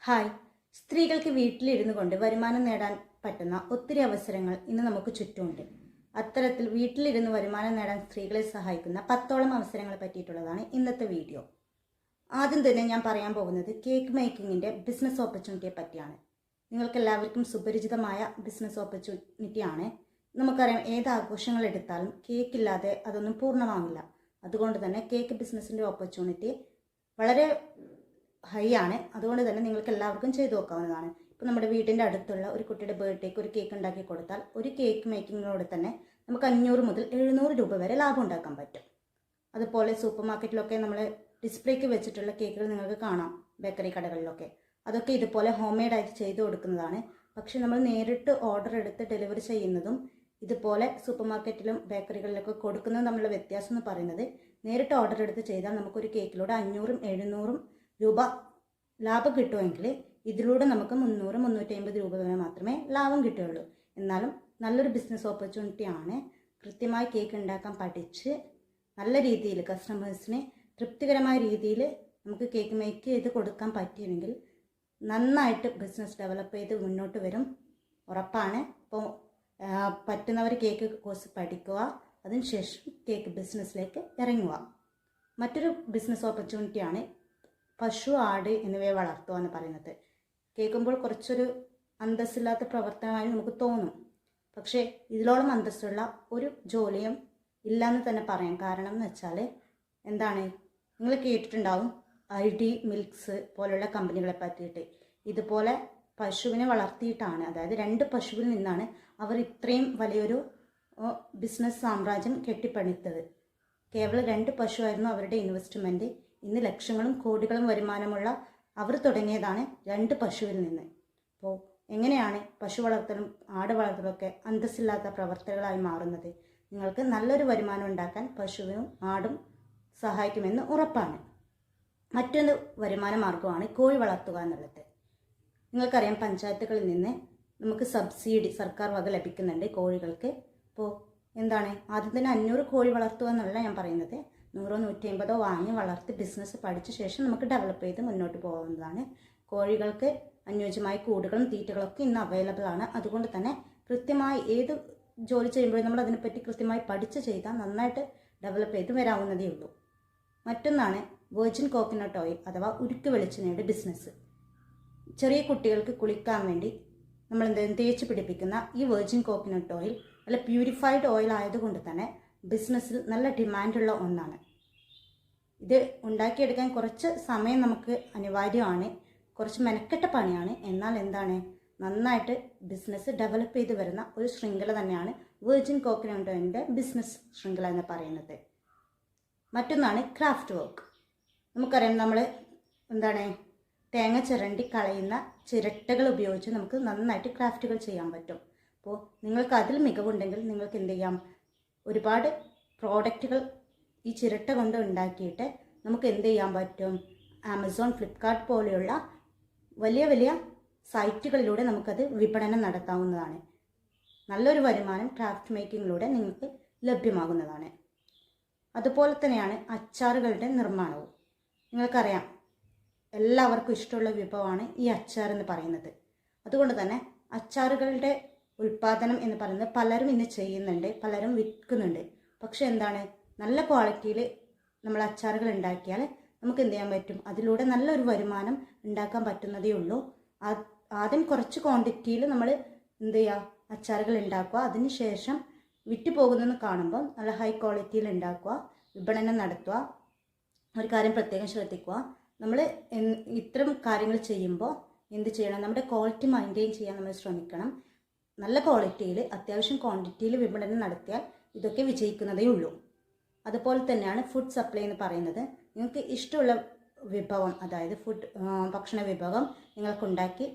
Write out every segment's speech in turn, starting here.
Hi. സ്ത്രീകൾക്ക് വീട്ടിലിരുന്നു കൊണ്ട് വരുമാനം നേടാൻ പറ്റുന്ന ഒത്തിരി അവസരങ്ങൾ ഇന്ന് നമുക്ക് ചുറ്റുമുണ്ട്. അത്തരത്തിൽ വീട്ടിലിരുന്ന് വരുമാനം നേടാൻ സ്ത്രീകളെ സഹായിക്കുന്ന 10ഓളം അവസരങ്ങളെ പറ്റിയിട്ടുള്ളതാണ് ഇന്നത്തെ വീഡിയോ. ആദ്യം തന്നെ ഞാൻ പറയാൻ പോകുന്നത് കേക്ക് മേക്കിങ്ങിൻ്റെ ബിസിനസ് ഓപ്പർച്യൂണിറ്റിയെ പറ്റിയാണ്. നിങ്ങൾക്ക് എല്ലാവർക്കും സുപരിചിതമായ ബിസിനസ് ഓപ്പർച്യൂണിറ്റിയാണ്. നമുക്കറിയാം, ഏത് ആഘോഷങ്ങൾ എടുത്താലും കേക്ക് ഇല്ലാതെ അതൊന്നും പൂർണ്ണമാവില്ല. അതുകൊണ്ട് തന്നെ കേക്ക് ബിസിനസ്സിൻ്റെ ഓപ്പർച്യൂണിറ്റി വളരെ ഹൈ ആണ്. അതുകൊണ്ട് തന്നെ നിങ്ങൾക്ക് എല്ലാവർക്കും ചെയ്തു നോക്കാവുന്നതാണ്. ഇപ്പോൾ നമ്മുടെ വീടിൻ്റെ അടുത്തുള്ള ഒരു കുട്ടിയുടെ ബർത്ത്ഡേക്ക് ഒരു കേക്ക് ഉണ്ടാക്കി കൊടുത്താൽ ഒരു കേക്ക് മേക്കിങ്ങിനോട് തന്നെ നമുക്ക് 500 മുതൽ 700 രൂപ വരെ ലാഭം ഉണ്ടാക്കാൻ പറ്റും. അതുപോലെ സൂപ്പർ മാർക്കറ്റിലൊക്കെ നമ്മൾ ഡിസ്പ്ലേക്ക് വെച്ചിട്ടുള്ള കേക്കുകൾ നിങ്ങൾക്ക് കാണാം, ബേക്കറി കടകളിലൊക്കെ. അതൊക്കെ ഇതുപോലെ ഹോം മെയ്ഡായിട്ട് ചെയ്തു കൊടുക്കുന്നതാണ്. പക്ഷേ നമ്മൾ നേരിട്ട് ഓർഡർ എടുത്ത് ഡെലിവറി ചെയ്യുന്നതും ഇതുപോലെ സൂപ്പർ മാർക്കറ്റിലും ബേക്കറികളിലൊക്കെ കൊടുക്കുന്നതും തമ്മിലുള്ള വ്യത്യാസം എന്ന് പറയുന്നത്, നേരിട്ട് ഓർഡർ എടുത്ത് ചെയ്താൽ നമുക്കൊരു കേക്കിലൂടെ 500 700 രൂപ ലാഭം കിട്ടുമെങ്കിൽ ഇതിലൂടെ നമുക്ക് 300-350 രൂപ വരെ മാത്രമേ ലാഭം കിട്ടുകയുള്ളൂ. എന്നാലും നല്ലൊരു ബിസിനസ് ഓപ്പർച്യൂണിറ്റിയാണ്. കൃത്യമായി കേക്ക് ഉണ്ടാക്കാൻ പഠിച്ച് നല്ല രീതിയിൽ കസ്റ്റമേഴ്സിന് തൃപ്തികരമായ രീതിയിൽ നമുക്ക് കേക്ക് മേക്ക് ചെയ്ത് കൊടുക്കാൻ പറ്റിയെങ്കിൽ നന്നായിട്ട് ബിസിനസ് ഡെവലപ്പ് ചെയ്ത് മുന്നോട്ട് വരും, ഉറപ്പാണ്. അപ്പോൾ പറ്റുന്നവർ കേക്ക് കോഴ്സ് പഠിക്കുക, അതിനുശേഷം കേക്ക് ബിസിനസ്സിലേക്ക് ഇറങ്ങുക. മറ്റൊരു ബിസിനസ് ഓപ്പർച്യൂണിറ്റിയാണ് പശു, ആട് എന്നിവയെ വളർത്തുക എന്ന് പറയുന്നത്. കേൾക്കുമ്പോൾ കുറച്ചൊരു അന്തസ്സില്ലാത്ത പ്രവർത്തനമായി നമുക്ക് തോന്നും. പക്ഷേ ഇതിലോളം അന്തസ്സുള്ള ഒരു ജോലിയും ഇല്ലയെന്ന് തന്നെ പറയാം. കാരണം എന്ന് വെച്ചാൽ എന്താണ്, നിങ്ങൾ കേട്ടിട്ടുണ്ടാവും ID മിൽക്സ് പോലുള്ള കമ്പനികളെ പറ്റിയിട്ട്. ഇതുപോലെ പശുവിനെ വളർത്തിയിട്ടാണ്, അതായത് 2 പശുവിൽ നിന്നാണ് അവർ ഇത്രയും വലിയൊരു ബിസിനസ് സാമ്രാജ്യം കെട്ടിപ്പണിത്തത്. കേവലം 2 പശുവായിരുന്നു അവരുടെ ഇൻവെസ്റ്റ്മെൻറ്റ്. ഇന്ന് ലക്ഷങ്ങളും കോടികളും വരുമാനമുള്ള അവർ തുടങ്ങിയതാണ് 2 പശുവിൽ നിന്ന്. അപ്പോൾ എങ്ങനെയാണ് പശു വളർത്തലും ആട് വളർത്തലൊക്കെ അന്തസ്സില്ലാത്ത പ്രവർത്തനങ്ങളായി മാറുന്നത്? നിങ്ങൾക്ക് നല്ലൊരു വരുമാനം ഉണ്ടാക്കാൻ പശുവിനും ആടും സഹായിക്കുമെന്ന് ഉറപ്പാണ്. മറ്റൊരു വരുമാന മാർഗമാണ് കോഴി വളർത്തുക എന്നുള്ളത്. നിങ്ങൾക്കറിയാം, പഞ്ചായത്തുകളിൽ നിന്ന് നമുക്ക് സബ്സിഡി സർക്കാർ വക ലഭിക്കുന്നുണ്ട് കോഴികൾക്ക്. അപ്പോൾ എന്താണ്, ആദ്യം തന്നെ 500 കോഴി വളർത്തുക എന്നല്ല ഞാൻ പറയുന്നത്, 100-150 വാങ്ങി വളർത്തി ബിസിനസ് പഠിച്ച ശേഷം നമുക്ക് ഡെവലപ്പ് ചെയ്ത് മുന്നോട്ട് പോകുന്നതാണ്. കോഴികൾക്ക് അനുയോജ്യമായ കൂടുകളും തീറ്റകളൊക്കെ ഇന്ന് അവൈലബിൾ ആണ്. അതുകൊണ്ട് തന്നെ കൃത്യമായി ഏത് ജോലി ചെയ്യുമ്പോഴും നമ്മൾ അതിനെപ്പറ്റി കൃത്യമായി പഠിച്ച് ചെയ്താൽ നന്നായിട്ട് ഡെവലപ്പ് ചെയ്ത് വരാവുന്നതേ ഉള്ളൂ. മറ്റൊന്നാണ് വെർജിൻ കോക്കനട്ട് ഓയിൽ അഥവാ ഉരുക്ക് വെളിച്ചെണ്ണയുടെ ബിസിനസ്. ചെറിയ കുട്ടികൾക്ക് കുളിക്കാൻ വേണ്ടി നമ്മൾ തേച്ച് പിടിപ്പിക്കുന്ന ഈ വെർജിൻ കോക്കനട്ട് ഓയിൽ നല്ല പ്യൂരിഫൈഡ് ഓയിൽ ആയതുകൊണ്ട് തന്നെ ബിസിനസ്സിൽ നല്ല ഡിമാൻഡുള്ള ഒന്നാണ്. ഇത് ഉണ്ടാക്കിയെടുക്കാൻ കുറച്ച് സമയം നമുക്ക് അനിവാര്യമാണ്, കുറച്ച് മെനക്കെട്ട പണിയാണ്. എന്നാൽ എന്താണ്, നന്നായിട്ട് ബിസിനസ് ഡെവലപ്പ് ചെയ്ത് വരുന്ന ഒരു ശൃംഖല തന്നെയാണ് വെർജിൻ കോക്കനട്ട് ഓയിലിൻ്റെ ബിസിനസ് ശൃംഖല എന്ന് പറയുന്നത്. മറ്റൊന്നാണ് ക്രാഫ്റ്റ് വർക്ക്. നമുക്കറിയാം, നമ്മൾ എന്താണ് തേങ്ങ ചിരണ്ടി കളയുന്ന ചിരട്ടകൾ ഉപയോഗിച്ച് നമുക്ക് നന്നായിട്ട് ക്രാഫ്റ്റുകൾ ചെയ്യാൻ പറ്റും. അപ്പോൾ നിങ്ങൾക്ക് അതിൽ മികവുണ്ടെങ്കിൽ നിങ്ങൾക്ക് എന്ത് ചെയ്യാം, ഒരുപാട് പ്രോഡക്റ്റുകൾ ഈ ചിരട്ട കൊണ്ട് ഉണ്ടാക്കിയിട്ട് നമുക്ക് എന്ത് ചെയ്യാൻ പറ്റും, ആമസോൺ, ഫ്ലിപ്കാർട്ട് പോലെയുള്ള വലിയ വലിയ സൈറ്റുകളിലൂടെ നമുക്കത് വിപണനം നടത്താവുന്നതാണ്. നല്ലൊരു വരുമാനം ക്രാഫ്റ്റ് മേക്കിങ്ങിലൂടെ നിങ്ങൾക്ക് ലഭ്യമാകുന്നതാണ്. അതുപോലെ തന്നെയാണ് അച്ചാറുകളുടെ നിർമ്മാണവും. നിങ്ങൾക്കറിയാം, എല്ലാവർക്കും ഇഷ്ടമുള്ള വിഭവമാണ് ഈ അച്ചാർ എന്ന് പറയുന്നത്. അതുകൊണ്ട് തന്നെ അച്ചാറുകളുടെ ഉൽപ്പാദനം എന്ന് പറയുന്നത് പലരും ഇന്ന് ചെയ്യുന്നുണ്ട്, പലരും വിൽക്കുന്നുണ്ട്. പക്ഷെ എന്താണ്, നല്ല ക്വാളിറ്റിയിൽ നമ്മൾ അച്ചാറുകൾ ഉണ്ടാക്കിയാൽ നമുക്ക് എന്ത് ചെയ്യാൻ പറ്റും, അതിലൂടെ നല്ലൊരു വരുമാനം ഉണ്ടാക്കാൻ പറ്റുന്നതേ ഉള്ളൂ. ആദ്യം കുറച്ച് ക്വാണ്ടിറ്റിയിൽ നമ്മൾ എന്ത് ചെയ്യുക, അച്ചാറുകൾ ഉണ്ടാക്കുക. അതിന് ശേഷം വിറ്റ് പോകുന്നതെന്ന് കാണുമ്പോൾ നല്ല ഹൈ ക്വാളിറ്റിയിൽ ഉണ്ടാക്കുക, വിപണനം നടത്തുക. ഒരു കാര്യം പ്രത്യേകം ശ്രദ്ധിക്കുക, നമ്മൾ ഇത്തരം കാര്യങ്ങൾ ചെയ്യുമ്പോൾ എന്ത് ചെയ്യണം, നമ്മുടെ ക്വാളിറ്റി മെയിൻറ്റെയിൻ ചെയ്യാൻ നമ്മൾ ശ്രമിക്കണം. നല്ല ക്വാളിറ്റിയിൽ അത്യാവശ്യം ക്വാണ്ടിറ്റിയിൽ വിപണനം നടത്തിയാൽ ഇതൊക്കെ വിജയിക്കുന്നതേ ഉള്ളൂ. അതുപോലെ തന്നെയാണ് ഫുഡ് സപ്ലൈ എന്ന് പറയുന്നത്. നിങ്ങൾക്ക് ഇഷ്ടമുള്ള വിഭവം, അതായത് ഭക്ഷണ വിഭവം നിങ്ങൾക്കുണ്ടാക്കി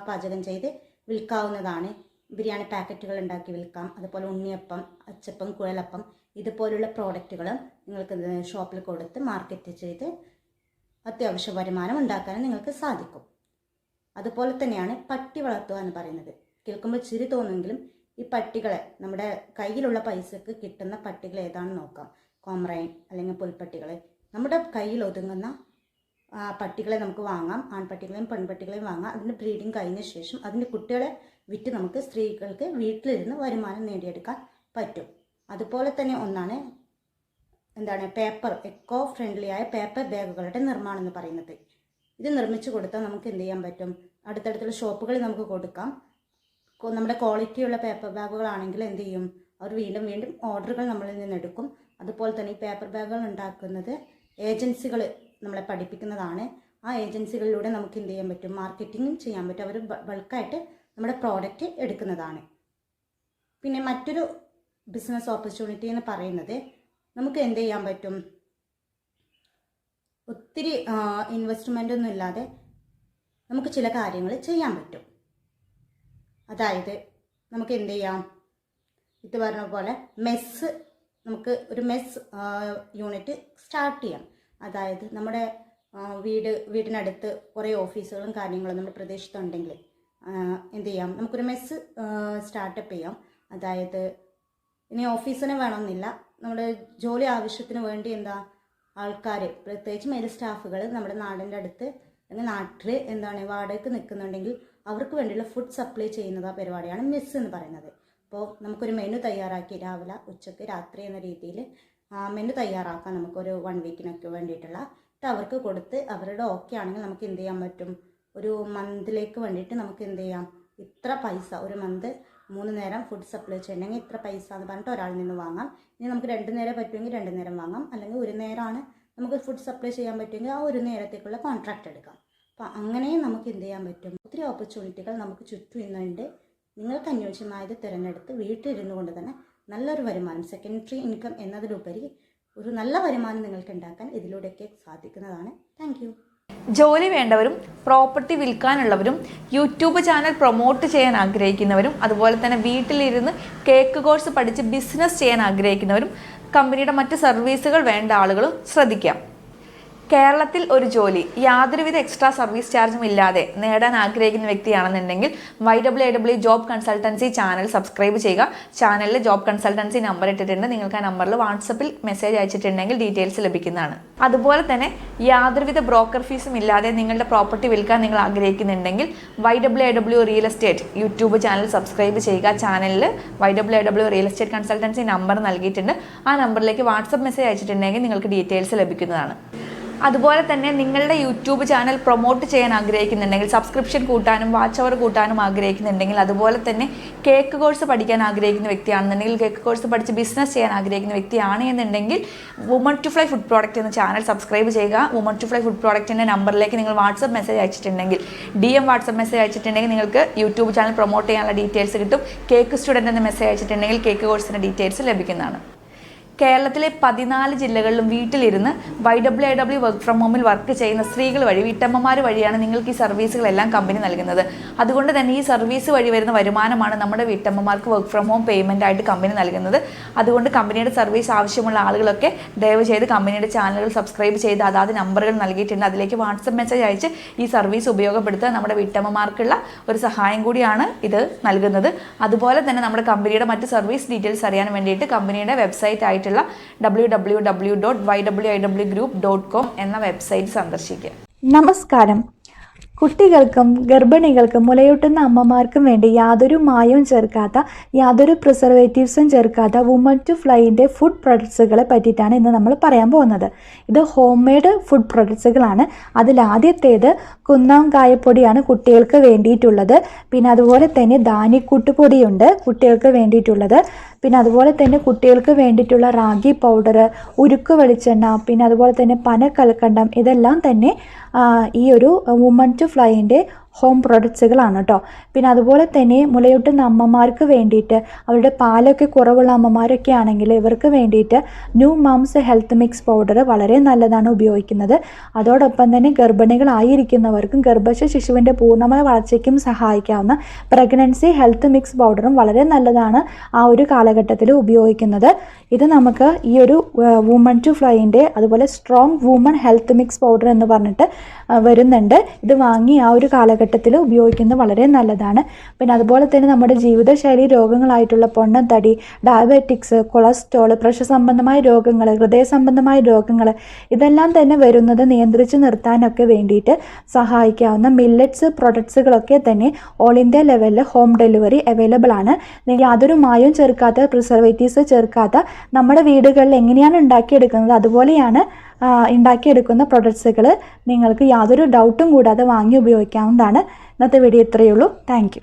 പാചകം ചെയ്ത് വിൽക്കാവുന്നതാണ്. ബിരിയാണി പാക്കറ്റുകൾ ഉണ്ടാക്കി വിൽക്കാം. അതുപോലെ ഉണ്ണിയപ്പം, അച്ചപ്പം, കുഴലപ്പം ഇതുപോലുള്ള പ്രോഡക്റ്റുകൾ നിങ്ങൾക്ക് ഷോപ്പിൽ കൊടുത്ത് മാർക്കറ്റ് ചെയ്ത് അത്യാവശ്യ വരുമാനം ഉണ്ടാക്കാനും നിങ്ങൾക്ക് സാധിക്കും. അതുപോലെ തന്നെയാണ് പട്ടി വളർത്തുക എന്ന് പറയുന്നത്. കേൾക്കുമ്പോൾ ചിരി തോന്നുമെങ്കിലും ഈ പട്ടികളെ, നമ്മുടെ കയ്യിലുള്ള പൈസക്ക് കിട്ടുന്ന പട്ടികൾ ഏതാണെന്ന് നോക്കാം. കോമറൈൻ അല്ലെങ്കിൽ പുൽപ്പട്ടികൾ, നമ്മുടെ കയ്യിൽ ഒതുങ്ങുന്ന പട്ടികളെ നമുക്ക് വാങ്ങാം, ആൺപട്ടികളെയും പെൺപട്ടികളെയും വാങ്ങാം. അതിൻ്റെ ബ്രീഡിങ് കഴിഞ്ഞ ശേഷം അതിൻ്റെ കുട്ടികളെ വിറ്റ് നമുക്ക് സ്ത്രീകൾക്ക് വീട്ടിലിരുന്ന് വരുമാനം നേടിയെടുക്കാൻ പറ്റും. അതുപോലെ തന്നെ ഒന്നാണ് എക്കോ ഫ്രണ്ട്ലി ആയ പേപ്പർ ബാഗുകളുടെ നിർമ്മാണം എന്ന് പറയുന്നത്. ഇത് നിർമ്മിച്ചു കൊടുത്താൽ നമുക്ക് എന്ത് ചെയ്യാൻ പറ്റും, അടുത്തടുത്തുള്ള ഷോപ്പുകളിൽ നമുക്ക് കൊടുക്കാം. നമ്മുടെ ക്വാളിറ്റിയുള്ള പേപ്പർ ബാഗുകളാണെങ്കിൽ എന്ത് ചെയ്യും, അവർ വീണ്ടും വീണ്ടും ഓർഡറുകൾ നമ്മളിൽ നിന്ന് എടുക്കും. അതുപോലെ തന്നെ ഈ പേപ്പർ ബാഗുകൾ ഉണ്ടാക്കുന്നത് ഏജൻസികൾ നമ്മളെ പഠിപ്പിക്കുന്നതാണ്. ആ ഏജൻസികളിലൂടെ നമുക്ക് എന്ത് ചെയ്യാൻ പറ്റും, മാർക്കറ്റിങ്ങും ചെയ്യാൻ പറ്റും. അവർ ബൾക്കായിട്ട് നമ്മുടെ പ്രോഡക്റ്റ് എടുക്കുന്നതാണ്. പിന്നെ മറ്റൊരു ബിസിനസ് ഓപ്പർച്യൂണിറ്റി എന്ന് പറയുന്നത് നമുക്ക് എന്ത് ചെയ്യാൻ പറ്റും, ഒത്തിരി ഇൻവെസ്റ്റ്മെൻ്റ് ഒന്നും ഇല്ലാതെ നമുക്ക് ചില കാര്യങ്ങൾ ചെയ്യാൻ പറ്റും. അതായത് നമുക്ക് എന്ത് ചെയ്യാം, ഇത് പറഞ്ഞ പോലെ നമുക്ക് ഒരു മെസ്സ് യൂണിറ്റ് സ്റ്റാർട്ട് ചെയ്യാം. അതായത് നമ്മുടെ വീടിനടുത്ത് കുറേ ഓഫീസുകളും കാര്യങ്ങളും നമ്മുടെ പ്രദേശത്തുണ്ടെങ്കിൽ എന്ത് ചെയ്യാം, നമുക്കൊരു മെസ്സ് സ്റ്റാർട്ടപ്പ് ചെയ്യാം. അതായത് ഇനി ഓഫീസിന് വേണമെന്നില്ല, നമ്മുടെ ജോലി ആവശ്യത്തിന് വേണ്ടി ആൾക്കാർ, പ്രത്യേകിച്ച് മെയിൽ സ്റ്റാഫുകൾ നമ്മുടെ നാടിൻ്റെ അടുത്ത് അല്ലെങ്കിൽ നാട്ടിൽ വാടകയ്ക്ക് നിൽക്കുന്നുണ്ടെങ്കിൽ അവർക്ക് വേണ്ടിയുള്ള ഫുഡ് സപ്ലൈ ചെയ്യുന്നത് പരിപാടിയാണ് മെസ്സ് എന്ന് പറയുന്നത്. അപ്പോൾ നമുക്കൊരു മെനു തയ്യാറാക്കി രാവിലെ ഉച്ചയ്ക്ക് രാത്രി എന്ന രീതിയിൽ മെനു തയ്യാറാക്കാം. നമുക്കൊരു 1 വീക്കിനൊക്കെ വേണ്ടിയിട്ടുള്ള അവർക്ക് കൊടുത്ത് അവരുടെ ഓക്കെ ആണെങ്കിൽ നമുക്ക് എന്ത് ചെയ്യാൻ പറ്റും, ഒരു മന്തിലേക്ക് വേണ്ടിയിട്ട് നമുക്ക് എന്ത് ചെയ്യാം, ഇത്ര പൈസ ഒരു മന്ത് 3 നേരം ഫുഡ് സപ്ലൈ ചെയ്യണമെങ്കിൽ ഇത്ര പൈസ എന്ന് പറഞ്ഞിട്ട് ഒരാളിൽ നിന്ന് വാങ്ങാം. ഇനി നമുക്ക് 2 നേരം പറ്റുമെങ്കിൽ 2 നേരം വാങ്ങാം, അല്ലെങ്കിൽ 1 നേരമാണ് നമുക്ക് ഫുഡ് സപ്ലൈ ചെയ്യാൻ പറ്റുമെങ്കിൽ ആ 1 നേരത്തേക്കുള്ള കോൺട്രാക്റ്റ് എടുക്കാം. അപ്പോൾ അങ്ങനെയും നമുക്ക് എന്ത് ചെയ്യാൻ പറ്റും, ഒത്തിരി ഓപ്പർച്യൂണിറ്റികൾ നമുക്ക് ചുറ്റും ഇന്നുണ്ട്. നിങ്ങൾക്ക് അനുയോജ്യമായത് തിരഞ്ഞെടുത്ത് വീട്ടിലിരുന്നു കൊണ്ട് തന്നെ നല്ലൊരു വരുമാനം, സെക്കൻഡറി ഇൻകം എന്നതിലുപരി ഒരു നല്ല വരുമാനം നിങ്ങൾക്ക് ഉണ്ടാക്കാൻ ഇതിലൂടെയൊക്കെ സാധിക്കുന്നതാണ്. Thank you. ജോലി വേണ്ടവരും പ്രോപ്പർട്ടി വിൽക്കാനുള്ളവരും യൂട്യൂബ് ചാനൽ പ്രൊമോട്ട് ചെയ്യാൻ ആഗ്രഹിക്കുന്നവരും അതുപോലെ തന്നെ വീട്ടിലിരുന്ന് കേക്ക് കോഴ്സ് പഠിച്ച് ബിസിനസ് ചെയ്യാൻ ആഗ്രഹിക്കുന്നവരും കമ്പനിയുടെ മറ്റ് സർവീസുകൾ വേണ്ട ആളുകളും ശ്രദ്ധിക്കാം. കേരളത്തിൽ ഒരു ജോലി യാതൊരുവിധ എക്സ്ട്രാ സർവീസ് ചാർജും ഇല്ലാതെ നേടാൻ ആഗ്രഹിക്കുന്ന വ്യക്തിയാണെന്നുണ്ടെങ്കിൽ YWIW job consultancy channel subscribe ചെയ്യുക. ചാനലിൽ ജോബ് കൺസൾട്ടൻസി നമ്പർ ഇട്ടിട്ടുണ്ട്. നിങ്ങൾക്ക് ആ നമ്പറിൽ വാട്സപ്പിൽ മെസ്സേജ് അയച്ചിട്ടുണ്ടെങ്കിൽ ഡീറ്റെയിൽസ് ലഭിക്കുന്നതാണ്. അതുപോലെ തന്നെ യാതൊരുവിധ ബ്രോക്കർ ഫീസും ഇല്ലാതെ നിങ്ങളുടെ പ്രോപ്പർട്ടി വിൽക്കാൻ നിങ്ങൾ ആഗ്രഹിക്കുന്നുണ്ടെങ്കിൽ YWIW real estate YouTube channel subscribe ചെയ്യുക. ചാനലിൽ YWIW real estate consultancy number നൽകിയിട്ടുണ്ട്. ആ നമ്പറിലേക്ക് വാട്സപ്പ് മെസ്സേജ് അയച്ചിട്ടുണ്ടെങ്കിൽ നിങ്ങൾക്ക് ഡീറ്റെയിൽസ് ലഭിക്കുന്നതാണ്. അതുപോലെ തന്നെ നിങ്ങളുടെ യൂട്യൂബ് ചാനൽ പ്രൊമോട്ട് ചെയ്യാൻ ആഗ്രഹിക്കുന്നുണ്ടെങ്കിൽ, സബ്സ്ക്രിപ്ഷൻ കൂട്ടാനും വാച്ച് അവർ കൂട്ടാനും ആഗ്രഹിക്കുന്നുണ്ടെങ്കിൽ, അതുപോലെ തന്നെ കേക്ക് കോഴ്സ് പഠിക്കാൻ ആഗ്രഹിക്കുന്ന വ്യക്തിയാണെന്നുണ്ടെങ്കിൽ, കേക്ക് കോഴ്സ് പഠിച്ച് ബിസിനസ് ചെയ്യാൻ ആഗ്രഹിക്കുന്ന വ്യക്തിയാണ് എന്നുണ്ടെങ്കിൽ woman to fly food product എന്ന ചാനൽ സബ്സ്ക്രൈബ് ചെയ്യുക. വുമൺ ടു ഫ്ലൈ ഫുഡ് പ്രോഡക്റ്റിൻ്റെ നമ്പറിലേക്ക് നിങ്ങൾ വാട്സപ്പ് മെസ്സേജ് അയച്ചിട്ടുണ്ടെങ്കിൽ, DM വാട്സപ്പ് മെസ്സേജ് അയച്ചിട്ടുണ്ടെങ്കിൽ നിങ്ങൾക്ക് യൂട്യൂബ് ചാനൽ പ്രൊമോട്ട് ചെയ്യാനുള്ള ഡീറ്റെയിൽസ് കിട്ടും. കേക്ക് സ്റ്റുഡൻറ്റ് എന്ന മെസ്സേജ് അയച്ചിട്ടുണ്ടെങ്കിൽ കേക്ക് കോഴ്സിൻ്റെ ഡീറ്റെയിൽസ് ലഭിക്കുന്നതാണ്. കേരളത്തിലെ 14 ജില്ലകളിലും വീട്ടിലിരുന്ന് YWIW വർക്ക് ഫ്രം ഹോമിൽ വർക്ക് ചെയ്യുന്ന സ്ത്രീകൾ വഴി, വീട്ടമ്മമാർ വഴിയാണ് നിങ്ങൾക്ക് ഈ സർവീസുകളെല്ലാം കമ്പനി നൽകുന്നത്. അതുകൊണ്ട് തന്നെ ഈ സർവീസ് വഴി വരുന്ന വരുമാനമാണ് നമ്മുടെ വീട്ടമ്മമാർക്ക് വർക്ക് ഫ്രം ഹോം പേയ്മെൻ്റ് ആയിട്ട് കമ്പനി നൽകുന്നത്. അതുകൊണ്ട് കമ്പനിയുടെ സർവീസ് ആവശ്യമുള്ള ആളുകളൊക്കെ ദയവ് ചെയ്ത് കമ്പനിയുടെ ചാനലുകൾ സബ്സ്ക്രൈബ് ചെയ്ത് അതാത് നമ്പറുകൾ നൽകിയിട്ടുണ്ട്. അതിലേക്ക് വാട്സപ്പ് മെസ്സേജ് അയച്ച് ഈ സർവീസ് ഉപയോഗപ്പെടുത്തുക. നമ്മുടെ വീട്ടമ്മമാർക്കുള്ള ഒരു സഹായം കൂടിയാണ് ഇത് നൽകുന്നത്. അതുപോലെ തന്നെ നമ്മുടെ കമ്പനിയുടെ മറ്റ് സർവീസ് ഡീറ്റെയിൽസ് അറിയാൻ വേണ്ടിയിട്ട് കമ്പനിയുടെ വെബ്സൈറ്റ് ആയിട്ട് www.ywiwgroup.com എന്ന വെബ്സൈറ്റ് സന്ദർശിക്കുക. നമസ്കാരം. കുട്ടികൾക്കും ഗർഭിണികൾക്കും മുലയൂട്ടുന്ന അമ്മമാർക്കും വേണ്ടി യാതൊരു മായവും ചേർക്കാത്ത, യാതൊരു പ്രിസർവേറ്റീവ്സും ചേർക്കാത്ത വുമൺ ടു ഫ്ലൈൻ്റെ ഫുഡ് പ്രൊഡക്ട്സുകളെ പറ്റിയിട്ടാണ് ഇന്ന് നമ്മൾ പറയാൻ പോകുന്നത്. ഇത് ഹോം മെയ്ഡ് ഫുഡ് പ്രൊഡക്ട്സുകളാണ്. അതിലാദ്യത്തേത് കുന്നം കായപ്പൊടിയാണ് കുട്ടികൾക്ക് വേണ്ടിയിട്ടുള്ളത്. പിന്നെ അതുപോലെ തന്നെ ധാന്യക്കൂട്ടുപൊടിയുണ്ട് കുട്ടികൾക്ക് വേണ്ടിയിട്ടുള്ളത്. പിന്നെ അതുപോലെ തന്നെ കുട്ടികൾക്ക് വേണ്ടിയിട്ടുള്ള റാഗി പൗഡർ, ഉരുക്ക് വെളിച്ചെണ്ണ, പിന്നെ അതുപോലെ തന്നെ പനക്കൽക്കണ്ടം, ഇതെല്ലാം തന്നെ ഈ ഒരു വുമൺ ടു ഫ്ലൈൻ്റെ ഹോം പ്രൊഡക്ട്സുകളാണ് കേട്ടോ. പിന്നെ അതുപോലെ തന്നെ മുലയൂട്ടുന്ന അമ്മമാർക്ക് വേണ്ടിയിട്ട്, അവരുടെ പാലൊക്കെ കുറവുള്ള അമ്മമാരൊക്കെ ആണെങ്കിൽ ഇവർക്ക് വേണ്ടിയിട്ട് new moms health mix powder വളരെ നല്ലതാണ് ഉപയോഗിക്കുന്നത്. അതോടൊപ്പം തന്നെ ഗർഭിണികളായിരിക്കുന്നവർക്കും ഗർഭസ്ഥ ശിശുവിൻ്റെ പൂർണ്ണമായ വളർച്ചയ്ക്കും സഹായിക്കാവുന്ന പ്രഗ്നൻസി ഹെൽത്ത് മിക്സ് പൗഡറും വളരെ നല്ലതാണ് ആ ഒരു കാലഘട്ടത്തിൽ ഉപയോഗിക്കുന്നത്. ഇത് നമുക്ക് ഈ ഒരു വുമൺ ടു ഫ്ലൈൻ്റെ അതുപോലെ strong woman health mix powder എന്ന് പറഞ്ഞിട്ട് വരുന്നുണ്ട്. ഇത് വാങ്ങി ആ ഒരു കാലഘട്ടത്തിൽ ഉപയോഗിക്കുന്നത് വളരെ നല്ലതാണ്. പിന്നെ അതുപോലെ തന്നെ നമ്മുടെ ജീവിതശൈലി രോഗങ്ങളായിട്ടുള്ള പൊണ്ണത്തടി, ഡയബറ്റിക്സ്, കൊളസ്ട്രോൾ, പ്രഷർ സംബന്ധമായ രോഗങ്ങൾ, ഹൃദയ സംബന്ധമായ രോഗങ്ങൾ ഇതെല്ലാം തന്നെ വരുന്നത് നിയന്ത്രിച്ച് നിർത്താനൊക്കെ വേണ്ടിയിട്ട് സഹായിക്കാവുന്ന മില്ലറ്റ്സ് പ്രൊഡക്ട്സുകളൊക്കെ തന്നെ ഓൾ ഇന്ത്യ ലെവലിൽ ഹോം ഡെലിവറി അവൈലബിൾ ആണ്. യാതൊരു മായവും ചേർക്കാത്ത, പ്രിസർവേറ്റീവ്സ് ചേർക്കാത്ത നമ്മുടെ വീടുകളിൽ എങ്ങനെയാണ് ഉണ്ടാക്കിയെടുക്കുന്നത് അതുപോലെയാണ് ഉണ്ടാക്കിയെടുക്കുന്ന പ്രൊഡക്ട്സുകൾ നിങ്ങൾക്ക് യാതൊരു ഡൗട്ടും കൂടാതെ വാങ്ങി ഉപയോഗിക്കാവുന്നതാണ്. ഇന്നത്തെ വീഡിയോ ഇത്രയേ ഉള്ളൂ. Thank you.